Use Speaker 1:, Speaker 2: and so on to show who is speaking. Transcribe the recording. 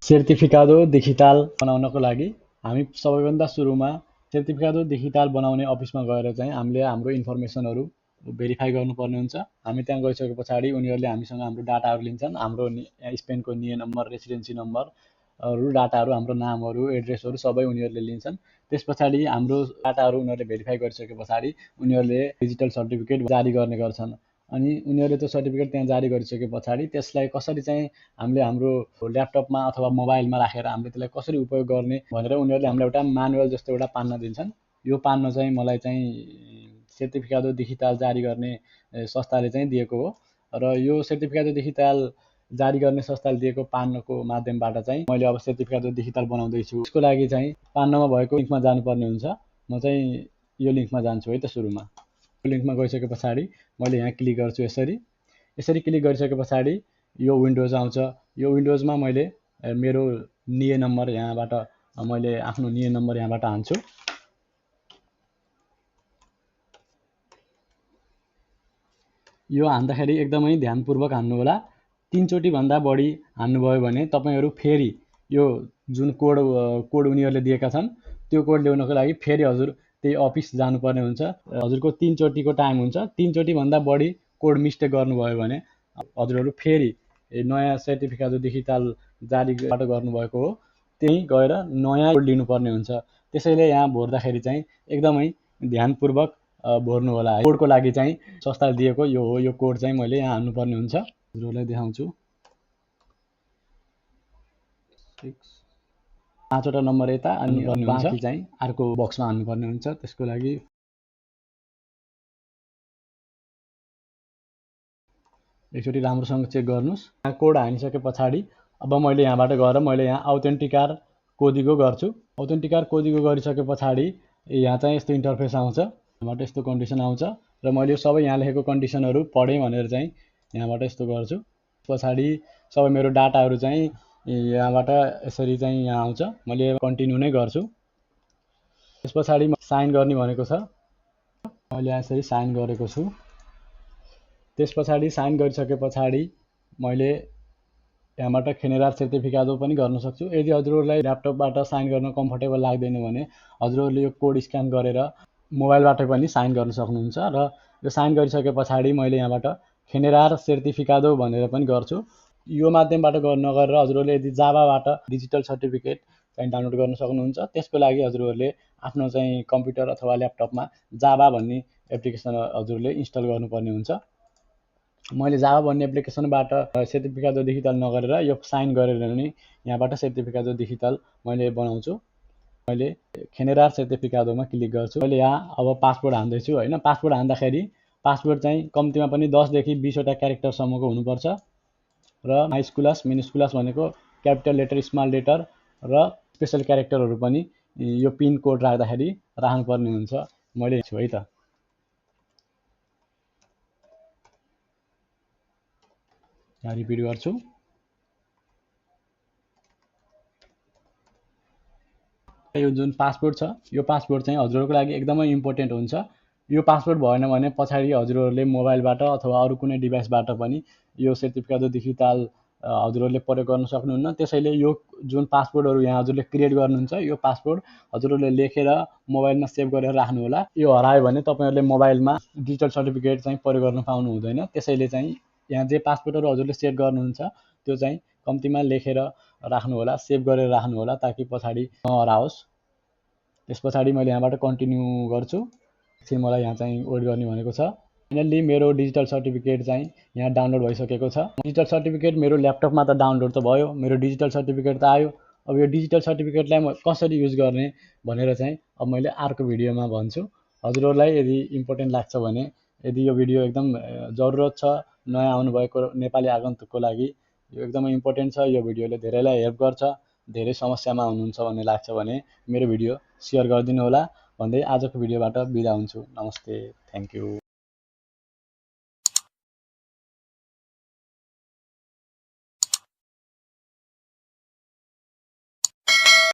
Speaker 1: सर्टिफिकादो digital बनाउनको लागि हामी सबैभन्दा सुरुमा सर्टिफिकादो डिजिटल बनाउने अफिसमा गएर चाहिँ हामीले हाम्रो इन्फर्मेसनहरू भेरिफाई गर्नुपर्ने हुन्छ। हामी त्यहाँ गइसके पछाडि उनीहरूले हामीसँग हाम्रो डाटाहरू लिन्छन्, हाम्रो स्पेनको निए नम्बर, रेसिडेन्सी नम्बरहरू, डाटाहरू, हाम्रो नामहरू, एड्रेसहरू सबै उनीहरूले लिन्छन्। त्यस पछाडि हाम्रो डाटाहरू उनीहरूले भेरिफाई गरिसके पछाडि उनीहरूले डिजिटल सर्टिफिकेट जारी गर्ने गर्छन्। अनि उनीहरूले त्यो सर्टिफिकेट त्यहाँ जारी गरिसके पछाडि त्यसलाई कसरी चाहिँ हामीले हाम्रो ल्यापटपमा अथवा मोबाइलमा राखेर हामीले त्यसलाई कसरी उपयोग गर्ने भनेर उनीहरूले हामीलाई एउटा म्यानुअल जस्तो एउटा पान्न दिन्छन्। यो पान्न चाहिँ मलाई चाहिँ सर्टिफिकादो डिजिटल जारी गर्ने संस्थाले चाहिँ दिएको हो र यो सर्टिफिकादो डिजिटल जारी गर्ने संस्थाले दिएको पान्नको माध्यमबाट चाहिँ मैले अब सर्टिफिकादो डिजिटल बनाउँदैछु। यसको लागि चाहिँ पान्नमा भएको लिङ्कमा जानुपर्ने हुन्छ। म चाहिँ यो लिङ्कमा जान्छु है त। सुरुमा यो लिङ्कमा गइसके पछाडि मैले यहाँ क्लिक गर्छु। यसरी क्लिक गरिसके पछाडि यो विन्डोज आउँछ। यो विन्डोजमा मैले मेरो निए नम्बर यहाँबाट मैले आफ्नो निए नम्बर यहाँबाट हान्छु। यो हान्दाखेरि एकदमै ध्यानपूर्वक हान्नु होला। 3 चोटि भन्दा बढी हान्नुभयो भने तपाईहरु फेरि यो जुन कोड उनीहरूले दिएका छन् त्यो कोड ल्याउनको लागि फेरि हजुर त्यही अफिस जानुपर्ने हुन्छ। हजुरको 3 चोटिको टाइम हुन्छ। 3 चोटि भन्दा बढी कोड मिस्टेक गर्नुभयो भने हजुरहरु फेरि नयाँ सर्टिफिकादो डिजिटल जारीबाट गर्नुभएको हो त्यही गएर नयाँ कोड लिनुपर्ने हुन्छ। त्यसैले यहाँ भर्दाखेरि चाहिँ एकदमै ध्यानपूर्वक भर्नु होला। कोडको लागि चाहिँ संस्थाले दिएको यो हो। यो कोड चाहिँ मैले यहाँ हान्नुपर्ने हुन्छ। हजुरहरुलाई देखाउँछु। 5 वटा नम्बर यता अनि बाँकी चाहिँ अर्को बक्समा हान्नुपर्ने हुन्छ। त्यसको लागि एकचोटि राम्रोसँग चेक गर्नुस्। यहाँ कोड हानिसके पछाडि अब मैले यहाँबाट गएर मैले यहाँ अथेन्टिकार कोदिगो गर्छु। अथेन्टिकार कोदिगो गरिसके पछाडि यहाँ चाहिँ यस्तो इन्टरफेस आउँछ। यहाँबाट यस्तो कन्डिसन आउँछ र मैले सबै यहाँ लेखेको कन्डिसनहरू पढेँ भनेर चाहिँ यहाँबाट यस्तो गर्छु। पछाडि सबै मेरो डाटाहरू चाहिँ यहाँबाट यसरी चाहिँ यहाँ आउँछ। मैले कन्टिन्यू नै गर्छु। त्यस पछाडि साइन गर्ने भनेको छ। मैले यसरी साइन गरेको छु। त्यस पछाडि साइन गरिसके पछाडि मैले यहाँबाट खेनेरार सर्टिफिकादो पनि गर्न सक्छु। यदि हजुरहरुलाई ल्यापटपबाट साइन गर्न कम्फर्टेबल लाग्दैन भने हजुरहरुले यो कोड स्क्यान गरेर मोबाइलबाट पनि साइन गर्न सक्नुहुन्छ र यो साइन गरिसके पछाडि मैले यहाँबाट खेनेरार सर्टिफिकादो भनेर पनि गर्छु। यो माध्यमबाट नगरेर हजुरहरुले यदि जावाबाट डिजिटल सर्टिफिकेट चाहिँ डाउनलोड गर्न सक्नुहुन्छ। त्यसको लागि हजुरहरुले आफ्नो चाहिँ कम्प्युटर अथवा ल्यापटपमा जावा भन्ने एप्लिकेसन हजुरले इन्स्टल गर्नुपर्ने हुन्छ। मैले जावा भन्ने एप्लिकेसनबाट सर्टिफिकादो डिजिटल नगरेर यो साइन गरेर नै यहाँबाट सर्टिफिकादो डिजिटल मैले बनाउँछु। मैले खेनेरार सर्टिफिकादोमा क्लिक गर्छु। मैले यहाँ अब पासवर्ड हान्दैछु हैन। पासवर्ड हान्दाखेरि पासवर्ड चाहिँ कम्तिमा पनि 10 देखि 20 वटा क्यारेक्टर सम्मको हुनुपर्छ र माइस्कुलस मिनिस्कुलस भनेको क्यापिटल लेटर, स्मल लेटर र स्पेशल क्यारेक्टरहरू पनि यो पिन कोड राख्दाखेरि राख्नुपर्ने हुन्छ। मैले छु है त। यहाँ रिपिट गर्छु। यो जुन पासवर्ड छ यो पासवर्ड चाहिँ हजुरहरुको लागि एकदमै इम्पोर्टेन्ट हुन्छ। यो पासवर्ड भएन भने पछाडि हजुरहरुले मोबाइलबाट अथवा अरु कुनै डिभाइसबाट पनि यो सर्टिफिकादो डिजिटल हजुरहरुले प्रयोग गर्न सक्नुहुन्न। त्यसैले यो जुन पासवर्डहरु यहाँ हजुरले क्रिएट गर्नुहुन्छ यो पासवर्ड हजुरहरुले लेखेर मोबाइलमा सेभ गरेर राख्नु होला। यो हरायो भने तपाईहरुले मोबाइलमा डिजिटल सर्टिफिकेट चाहिँ प्रयोग गर्न पाउनु हुँदैन। त्यसैले चाहिँ यहाँ जे पासवर्डहरु हजुरले सेट गर्नुहुन्छ त्यो चाहिँ कम्तिमा लेखेर राख्नु होला, सेभ गरेर राख्नु होला ताकि पछाडि नहराओस्। त्यस पछाडि मैले यहाँबाट कन्टिन्यू गर्छु। एकछिन मलाई यहाँ चाहिँ वेट गर्ने भनेको छ। फाइनल्ली मेरो डिजिटल सर्टिफिकेट चाहिँ यहाँ डाउनलोड भइसकेको छ। डिजिटल सर्टिफिकेट मेरो ल्यापटपमा त डाउनलोड त भयो। मेरो डिजिटल सर्टिफिकेट त आयो। अब यो डिजिटल सर्टिफिकेटलाई म कसरी युज गर्ने भनेर चाहिँ अब मैले अर्को भिडियोमा भन्छु। हजुरहरुलाई यदि इम्पोर्टेन्ट लाग्छ भने यदि यो भिडियो एकदम जरुरत छ नयाँ आउनु भएको नेपाली आगन्तुकको लागि यो एकदमै इम्पोर्टेन्ट छ। यो भिडियोले धेरैलाई हेल्प गर्छ। धेरै समस्यामा हुनुहुन्छ भन्ने लाग्छ भने मेरो भिडियो शेयर गरिदिनु होला भन्दै आजको भिडियोबाट बिदा हुन्छु। नमस्ते। Thank you.